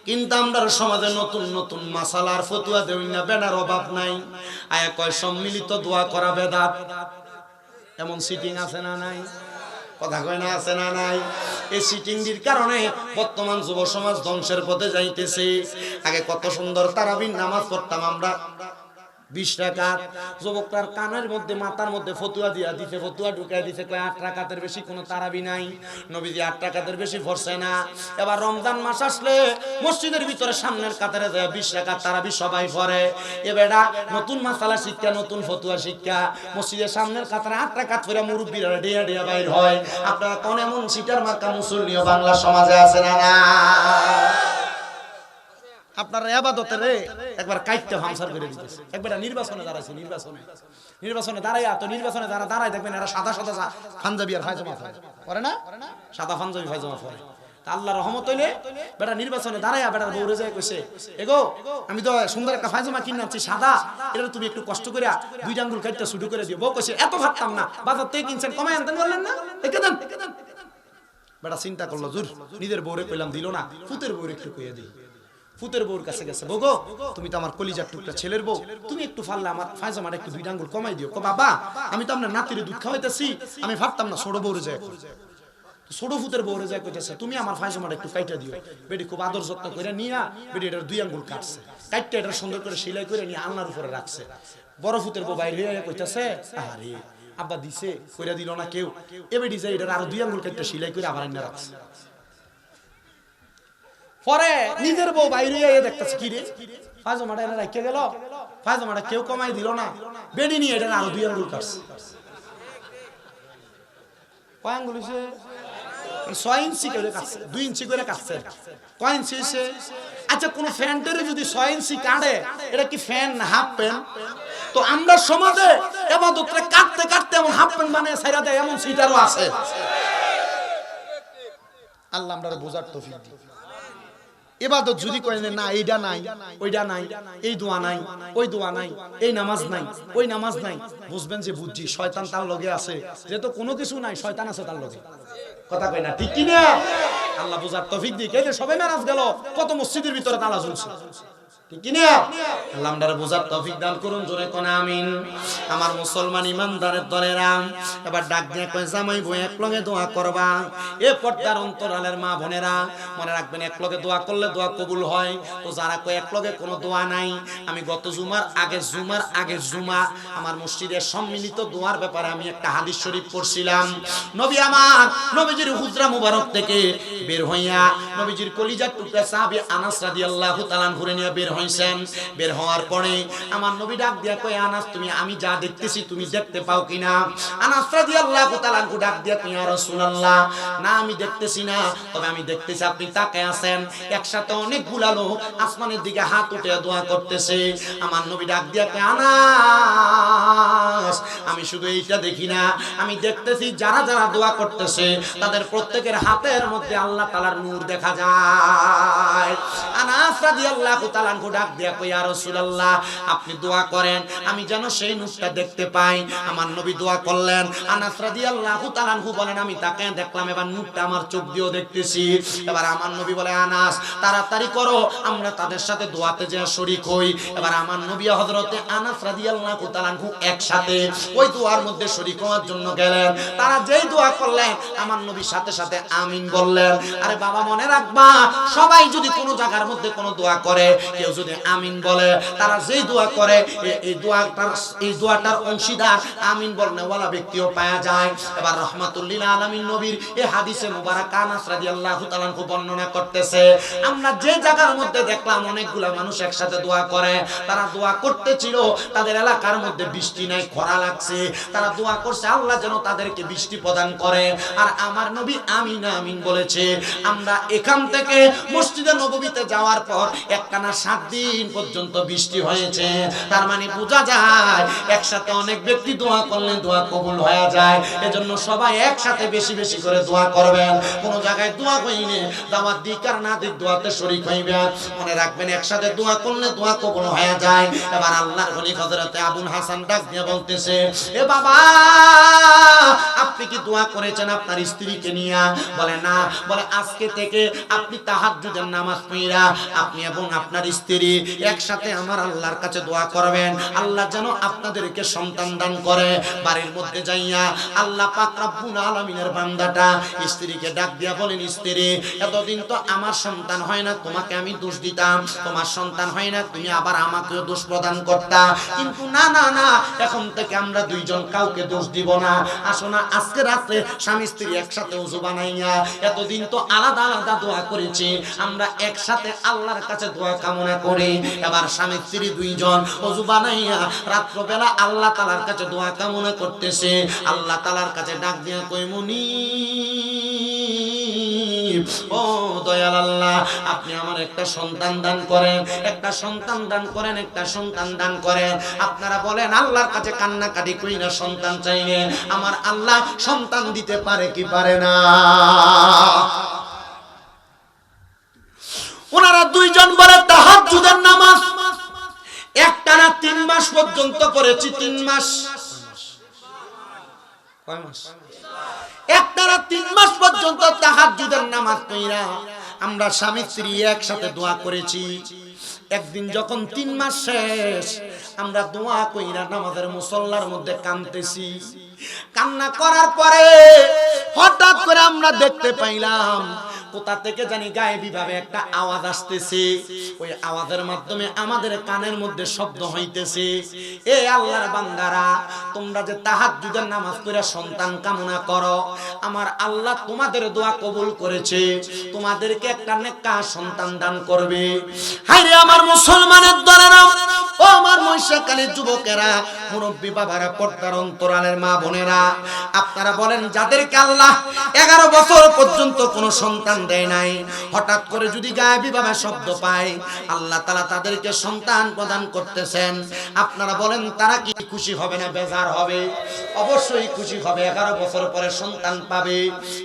কিন্তু আমরা সমাজে নতুন নতুন মাসালার ফতুয়া দেই না, বেনার অভাব নাই। আয়া কয় সম্মিলিত দোয়া করা বেদাত। এমন সিটিং আছে না নাই? কথা কয় না আছে না নাই? এই সিটিংটির কারণে বর্তমান যুব সমাজ ধ্বংসের পথে যাইতেছে। আগে কত সুন্দর তারাবির নামাজ পড়তাম আমরা, 20 রাকাত। যুবকটার কানের মধ্যে মাথার মধ্যে ফতুয়া দিয়া দিতে, ফতুয়া ঢুকাই দিতে, কয় 8 রাকাতের বেশি কোনো তারাবি নাই, নবীজি 8 রাকাতের বেশি পড়ছে না। এবার রমজান মাস আসলে মসজিদের ভিতরে সামনের কাতারে যায় 20 রাকাত তারাবি সবাই পড়ে। এবেটা নতুন মাসালা শিক্ষা, নতুন ফতুয়া শিক্ষা, মসজিদের সামনের কাতারে 8 রাকাত পড়ে মুরব্বিরা ডিয়া ডিয়া বাইর হয়। আপনারা কোন এমন সিটার মার্কা মুসল্লিও বাংলা সমাজে আছে না? না, আপনার ইবাদতের একবার কাইটটা হামসার করে দিতেছে। একবার নির্বাচনে দাঁড়াইছে, নির্বাচনে দাঁড়াইয়া তো নির্বাচনে যারা দাঁড়ায় দেখবেন এরা সাদা সাদা পাঞ্জাবি আর পায়জামা পরে না, সাদা পাঞ্জাবি পায়জামা পরে। আল্লাহ রহমত হইলে বেটা নির্বাচনে দাঁড়াইয়া বেটার বউরে যায় কইছে, এগো আমি তো সুন্দর একটা পায়জামা কিনছি সাদা, এটা তুমি একটু কষ্ট করে 2 আঙ্গুল কাটটা শুরু করে দিও। বউ কইছে এত ভাবতাম না, বাজার থেকে কিনছেন কমাই আনতেন বললেন না, একে দেন। বেটা চিন্তা করলো, জোর নিজের বউরে কইলাম দিল না, ফুতের বউরে একটু কইয়া দিই। ফুতের বউর কাছে গেছে, বগো তুমি তো আমার কলিজার টুকরা ছেলের বউ, তুমি একটু ফাললে আমার পায়জামাটা একটু 2 আঙ্গুল কমাই দিও। বাবা আমি তো আপনার নাতিরে দুধ খাওয়াইতেছি, আমি ভাবতাম না। ছোট বউরে যায়, ছোট ফুতের বউরে যায় কইতেছে তুমি আমার পায়জামাটা একটু কাইটা দিও। বেটি খুব আদর যত্ন করে নিয়া বেটি এটার 2 আঙ্গুল কাটছে, কাটটা এটা সুন্দর করে সেলাই করে নিয়ে আলনার উপরে রাখছে। বড় ফুতের বউ বাইরে হয়ে কইতেছে, আরে আব্বা দিছে কইরা দিল না কেউ। এ বেটি যায় এটার আরো 2 আঙ্গুল কাটটা সেলাই করে আবার এনে রাখছে। পরে নিজের বউ বাইরে হয়ে দেখতেছে, কি রে পায়জামাটা এনে রাখতে গেল, পায়জামাটা কেউ কমাই দিল না, বেডি নিয়ে এটা আরো 2 আঙ্গুল কাটছে। কয় আঙ্গুল হইছে? 6 ইঞ্চি করে কাটছে, 2 ইঞ্চি করে কাটছে। কয় ইঞ্চি হইছে? আচ্ছা কোন ফ্যান্টের যদি 6 ইঞ্চি কাটে এটা কি ফ্যান না হাফ প্যান্ট? তো আমরা সমাজে ইবাদতরে কাটতে কাটতে এমন হাফ প্যান্ট বানায় ছাইরা দেয়, এমন সিটারও আছে। আল্লাহ আমরারে বোঝার তৌফিক দিন। ইবাদত যদি করেন না এইটা নাই, ওইটা নাই, এই দোয়া নাই, ওই দোয়া নাই, এই নামাজ নাই, ওই নামাজ নাই, বুঝবেন যে বুঝছি শয়তান তার লগে আছে। যেহেতু কোনো কিছু নাই, শয়তান আছে তার লগে। কথা কই না, ঠিক কি না? আল্লাহ বোঝার তৌফিক দিক। এই যে সবে মেরাজ গেল, কত মসজিদের ভিতরে তালা ঝুলছে, ঠিক কি না? আল্লাহ আমাদের বোঝার তৌফিক দান করুন, জোরে কোন আমিন। আমার মুসলমান ইমানদারের দলেরা এবার ডাক দিয়ে কয়, জামাই বউ এক লগে দোয়া করবা। এ পর্দার অন্তরালের মা বোনেরা মনে রাখবেন, এক লগে দোয়া করলে দোয়া কবুল হয়। তো যারা কয় এক লগে কোনো দোয়া নাই, আমি গত জুমার আগের জুমা আমার মসজিদের সম্মিলিত দোয়ার ব্যাপারে আমি একটা হাদিস শরীফ পড়ছিলাম। নবী আমার নবীজির হুজরা মুবারক থেকে বের হইয়া নবীজির কলিজার টুকরা সাহাবী আনাস রাদিয়াল্লাহু তাআলা ঘুরে নিয়ে বের হইছেন। বের হওয়ার পরে আমার নবী ডাক দিয়া কয়, আনাস তুমি আমি যা দেখতেছি তুমি দেখতে পাও কিনা? আনাস রাদিয়াল্লাহু তাআলা ডাক দিয়া কয়, ইয়া রাসূলুল্লাহ না আমি দেখতেছি না, তবে আমি দেখতেছি আপনি তাকায় আছেন, একসাথে অনেকগুলা লোক আসমানের দিকে হাত উঠে দোয়া করতেছে। আমার নবী ডাক দিয়া কয়, আনাস আমি শুধু এইটা দেখি না, আমি দেখতেছি যারা যারা দোয়া করতেছে তাদের প্রত্যেকের হাতের মধ্যে আল্লাহ তাআলার নূর দেখা যায়। আনাস রাদিয়াল্লাহু তাআলা ডাক দিয়া কয়, ইয়া রাসূলুল্লাহ আপনি দোয়া করেন আমি যেন সেই নূরটা দেখতে পাই। আমার নবী দোয়া করলেন। আনাস রাদিয়াল্লাহু তাআলা বলেন, আমি তাকে দেখলাম, এবার নূরটা আমার চোখ দিয়েও দেখতেছি। এবার আমার নবী বলে, আনাস তাড়াতাড়ি করো, আমরা তাদের সাথে দোয়াতে যে শরীক হই। এবার আমার নবী হযরতে আনাস রাদিয়াল্লাহু তাআলা একসাথে ওই দোয়ার মধ্যে শরীক হওয়ার জন্য গেলেন। তারা যেই দোয়া করলেন আমার নবীর সাথে সাথে আমিন বললেন। আরে বাবা মনে রাখবা, সবাই যদি কোনো জায়গার মধ্যে কোনো দোয়া করে, কেউ যদি আমিন বলে, তারা যেই দোয়া করে এই দোয়াটার অংশীদার আমিন বলনেওয়ালা ব্যক্তিও পাওয়া যায়। এবার রাহমাতুল লিল আলামিন নবীর এই হাদিসে মুবারক আনাস রাদিয়াল্লাহু তাআলা বর্ণনা করতেছে, আমরা যে জায়গার মধ্যে দেখলাম অনেকগুলা মানুষ একসাথে দোয়া করে, তারা দোয়া করতেছিল তাদের এলাকার মধ্যে বৃষ্টি নাই, খরা লাগছে, তারা দোয়া করছে আল্লাহ যেন তাদেরকে বৃষ্টি প্রদান করে। আর আমার নবী আমিন আমিন বলেছে। আমরা এখান থেকে মসজিদে নববীতে যাওয়ার পর একটানা 7 দিন পর্যন্ত বৃষ্টি হয়েছে। তার মানে বোঝা যায় একসাথে অনেক ব্যক্তি দোয়া করলে দোয়া কবুল হয়ে যায়। এজন্য সবাই একসাথে বেশি বেশি করে দোয়া করবেন। কোন জায়গায় দোয়া হইলে দাওয়াত দিক আর না দিক দোয়াতে শরীক হইবেন। মনে রাখবেন একসাথে দোয়া করলে দোয়া কবুল হয়ে যায়। এবার আল্লাহর ওলি হযরতে আবুল হাসান ডাক দিয়ে বলতেছে, এ বাবা আপনি আপনি কি দোয়া করেছেন আপনার স্ত্রীকে নিয়ে? বলে না। বলে আজকে থেকে আপনি তাহাজ্জুদের নামাজ পড়া আপনি এবং আপনার স্ত্রী একসাথে আমার আল্লাহর কাছে দোয়া করবেন, আল্লাহ যেন আপনাদেরকে সন্তান দান করে। বাড়ির মধ্যে যাইয়া আল্লাহ পাক রব্বুল আলামিনের বান্দাটা স্ত্রীকে ডাক দিয়া বলেন, স্ত্রী এতদিন তো আমার সন্তান হয় না, তোমাকে আমি দোষ দিতাম, তোমার সন্তান হয় না তুমি আবার আমাকেও দোষ প্রদান করতা, কিন্তু না না না, এখন থেকে আমরা দুইজন কাউকে দোষ দিব না। আসো না আজকে রাতে স্বামী স্ত্রী একসাথে ওযু বানাইয়া, এতদিন তো আলাদা আলাদা দোয়া করেছি, আমরা একসাথে আল্লাহর কাছে দোয়া কামনা করি। এবার স্বামী স্ত্রী দুইজন ওযু বানাইয়া রাত্রবেলা আল্লাহ তাআলার কাছে দোয়া কামনা করতেছে। আল্লাহ তাআলার কাছে ডাক দিয়া কই, মুনিব ও দয়াল আল্লাহ, আপনি আমার একটা সন্তান দান করেন, একটা সন্তান দান করেন, একটা সন্তান দান করেন। আপনারা বলেন আল্লাহর কাছে কান্নাকাটি করি না সন্তান চাইলে আমার আল্লাহ সন্তান দিতে পারে কি পারে না? ওনারা দুইজন বলে তাহাজ্জুদের নামাজ একটানা 3 মাস পর্যন্ত করেছি। 3 মাস, কয় মাস? একটানা 3 মাস পর্যন্ত তাহাজ্জুদের নামাজ পড়া আমরা স্বামী স্ত্রী একসাথে দোয়া করেছি। একদিন যখন 3 মাস শেষ, আমরা দোয়া কইরা নামাজের মুসল্লার মধ্যে কাঁদতেছি। কান্না করার পরে হঠাৎ করে আমরা দেখতে পাইলাম কোথা থেকে জানি গায়েবী ভাবে একটা আওয়াজ আসতেছে। ওই আওয়াজের মাধ্যমে আমাদের কানের মধ্যে শব্দ হইতেছে, এ আল্লাহর বান্দারা, তোমরা যে তাহাজ্জুদের নামাজ পড়ে সন্তান কামনা করো, আমার আল্লাহ তোমাদের দোয়া কবুল করেছে, তোমাদেরকে একটা নেককার সন্তান দান করবে। হায়রে আমার মুসলমানের দলেরা, ও আমার মহিষাকালীর যুবকেরা, মুরব্বী বাবারা, পর্দার অন্তরালের মা বোনেরা, আপনারা বলেন যাদেরকে আল্লাহ 11 বছর পর্যন্ত কোনো সন্তান দেয় নাই, হঠাৎ করে যদি গায়েবী ভাবে শব্দ পায় আল্লাহ তাআলা তাদেরকে সন্তান প্রদান করতেছেন, আপনারা বলেন তারা কি খুশি হবে না বেজার হবে? অবশ্যই খুশি হবে। 11 বছর পরে সন্তান পাবে।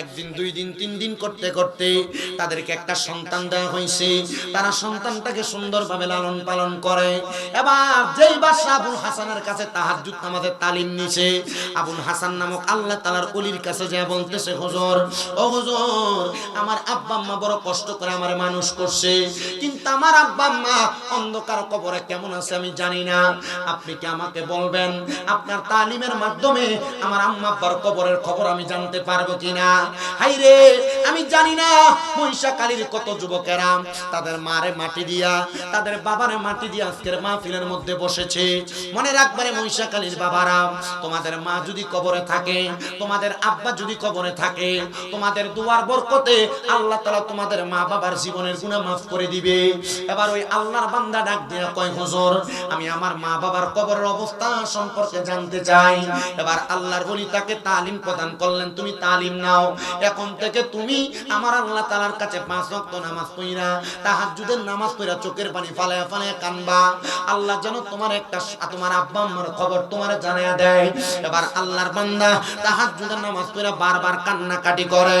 একদিন, 2 দিন, 3 দিন করতে করতে তাদেরকে একটা সন্তান দেওয়া হয়েছে। তারা সন্তানটাকে সুন্দরভাবে লালন পালন করে। এবার যেই বাদশা আবুল হাসানের কাছে তাহাজ্জুদ নামাজের তালিম নিছে, আবুল হাসান নামক আল্লাহ তাআলার ওলির কাছে যা বলতেছে, হুজুর ও হুজুর, আমার আব্বা আম্মা বড় কষ্ট করে আমারে মানুষ করছে, কিন্তু আমার আব্বা আম্মা অন্ধকার কবরে কেমন আছে আমি জানি না, আপনি কি আমাকে বলবেন আপনার তালিমের মাধ্যমে আমার আম্মা আব্বার কবরের খবর আমি জানতে পারবো কিনা? হাইরে আমি জানি না মহিষাকালীর কত যুবকেরা তাদের মারে মাটি দিয়া, তাদের বাবারে মাটি দিয়া আজকের মাহফিলের মধ্যে বসেছে। মনে রাখবারে মহিষাকালীর বাবারা, তোমাদের মা যদি কবরে থাকে, তোমাদের আব্বা যদি কবরে থাকে, তোমাদের দুয়ার বরকতে আল্লাহ তাআলা তোমাদের মা বাবার জীবনের গুনাহ মাফ করে দিবে। এবার ওই আল্লাহর বান্দা ডাক দিয়া কয়, হুজুর আমি আমার মা বাবার কবরের অবস্থা সম্পর্কে জানতে চাই। এবার আল্লাহর ওলি তাকে তালিম প্রদান করলেন, তুমি তালিম নাও, এখন থেকে তুমি আমার আল্লাহ তাআলার কাছে 5 ওয়াক্ত নামাজ পড়া, তাহাজ্জুদের নামাজ পড়া চোখের পানি ফালায়া ফালায়া কানবা, আল্লাহ যেন তোমার একটা তোমার আব্বা আম্মার খবর তোমার জানায়া দেয়। এবার আল্লাহর বান্দা তাহাজ্জুদের নামাজ পড়া বারবার কান্নাকাটি করে।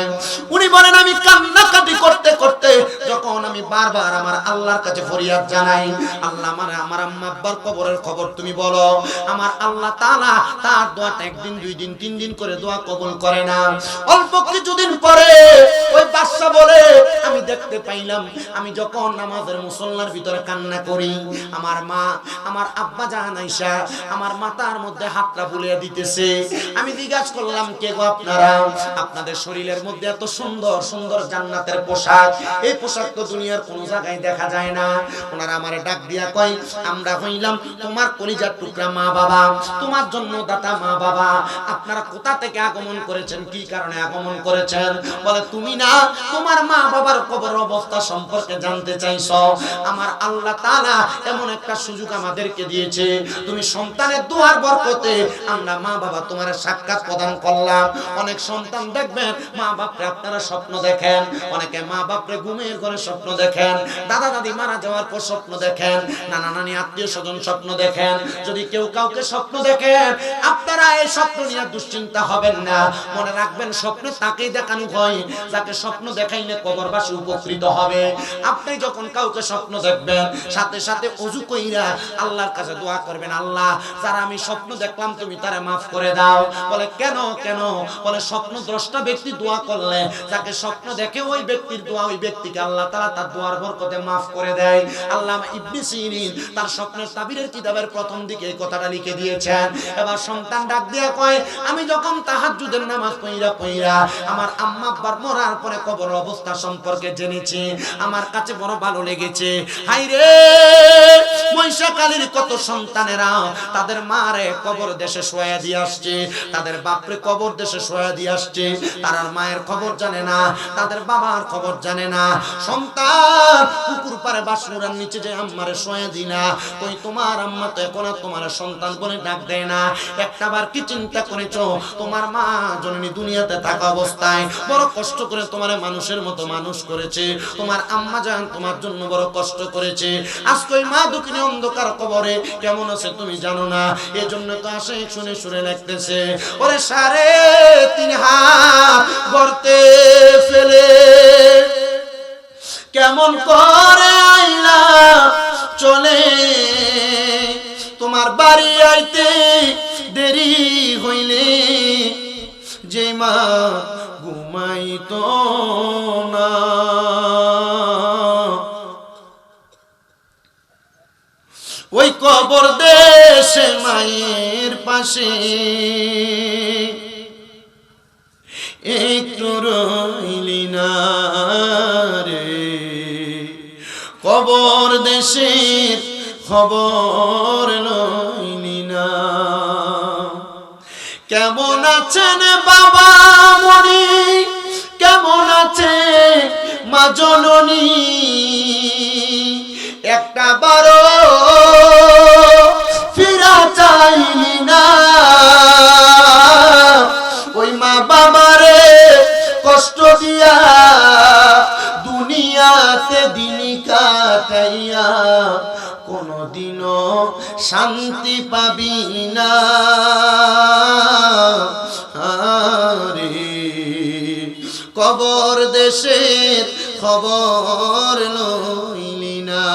উনি বলেন আমি কান্নাকাটি করতে করতে যখন আমি বারবার আমার আল্লাহর কাছে ফরিয়াদ জানাই, আল্লাহ আমার আম্মা আব্বার কবরের খবর তুমি বলো, আমার আল্লাহ তাআলা তার দোয়াটা 1 দিন 2 দিন 3 দিন করে দোয়া কবুল করে না। অল্প কিছুদিন পরে ওই বাদশা বলে, আমি দেখতে পাইলাম আমি যখন নামাজের মুসল্লার ভিতরে কান্না করি, আমার মা আমার আব্বা জান আয়েশা আমার মাথার মধ্যে হাতটা বুলিয়ে দিতেছে। আমি জিজ্ঞাসা করলাম, কে গো আপনারা? আপনাদের শরীরের মধ্যে এত সুন্দর সুন্দর জান্নাতের পোশাক, এই পোশাক তো দুনিয়ার কোনো জায়গায় দেখা যায় না। ওনারা আমারে ডাক দিয়া কয়, আমরা হইলাম তোমার কলিজার টুকরা মা বাবা, তোমার জন্মদাতা মা বাবা, আপনারা কোথা থেকে আগমন করেছেন, কি কারণে আগমন করেছেন? বলে তুমি না তোমার মা বাবার কবর অবস্থা সম্পর্কে জানতে চাইছো, আমার আল্লাহ তাআলা এমন একটা সুযোগ আমাদেরকে দিয়েছে, তুমি সন্তানের দোয়ার বরকতে আমরা মা বাবা তোমার সাক্ষাৎ প্রদান করলাম। অনেক সন্তান দেখবেন মা বাপরে আপনারা স্বপ্ন দেখেন, অনেকে মা বাপরে ঘুমের ঘরে স্বপ্ন দেখেন, দাদা দাদি মারা যাওয়ার পর স্বপ্ন দেখেন, নানা নানি আত্মীয় স্বজন স্বপ্ন দেখেন। যদি কেউ কাউকে স্বপ্ন দেখেন, আপনারা এই স্বপ্ন নিয়ে দুশ্চিন্তা হবেন না, মনে রাখবেন স্বপ্নে তাকেই দেখানো হয় যাকে স্বপ্ন দেখাইলে কবরবাসী উপকৃত হবে। আপনি যখন কাউকে স্বপ্ন দেখবেন, সাথে সাথে ওযু কইরা চাইয়া আল্লাহর কাছে দোয়া করবেন, আল্লাহ যারা আমি স্বপ্ন দেখলাম তুমি তারে মাফ করে দাও। বলে কেন কেন? বলে স্বপ্ন দ্রষ্টা ব্যক্তি দোয়া করলে যাকে স্বপ্ন দেখে ওই ব্যক্তির দোয়া ওই ব্যক্তিকে আল্লাহ তাআলা তার দোয়ার বরকতে মাফ করে দেয়। আল্লামা ইবনে সিরিন তার স্বপ্নের তাবিরের কিতাবের প্রথম দিকে এই কথাটা লিখে দিয়েছেন। এবার সন্তান ডাক দিয়া কয়, আমি যখন তাহাজ্জুদের নামাজ পড়া আমার আম্মা আব্বার মরার পরে কবরের অবস্থা সম্পর্কে জেনেছি, আমার কাছে বড় ভালো লেগেছে। হাই রে মহিষাকালীর কত সন্তানেরা তাদের মারে কবর দেশে শোয়া দিয়ে আসছে, তাদের বাপরে কবর দেশে শোয়া দিয়ে আসছে, তার মায়ের খবর জানে না, তাদের বাবার খবর জানে না। সন্তান পুকুর পারে বাসুরার নিচে যে আম্মারে শোয়া দি না, ওই তোমার আম্মা তো এখন আর তোমার সন্তান বলে ডাক দেয় না। একটাবার কি চিন্তা করেছো তোমার মা জননী দুনিয়াতে থাকা অবস্থায় বড় কষ্ট করে তোমার মানুষের মতো মানুষ করেছে, তোমার আম্মা জান তোমার জন্য বড় কষ্ট করেছে। আজকে ওই মা দুঃখিনী অন্ধকার কবরে কেমন আছে তুমি জানো না, এজন্য তো আসে শুনে শুনে লাগতেছে। ওরে 3.5 হাত গর্তে ফেলে কেমন করে আইলা চলে, তোমার বাড়ি আইতে দেরি হইলে যে মা ঘুমাইতো না, ওই কবর দেশে মায়ের পাশে একটু রইলি না রে, কবর দেশের খবর লইলি না। কেমন আছেন বাবা মনি, কেমন আছে মা জননী, একটা বারো ফিরা চাইলি না, ওই মা বাবারে কষ্ট দিয়া দুনিয়াতে দিন কাটাইয়া কোনদিনও শান্তি পাবি না রে, কবর দেশের খবর লইলি না।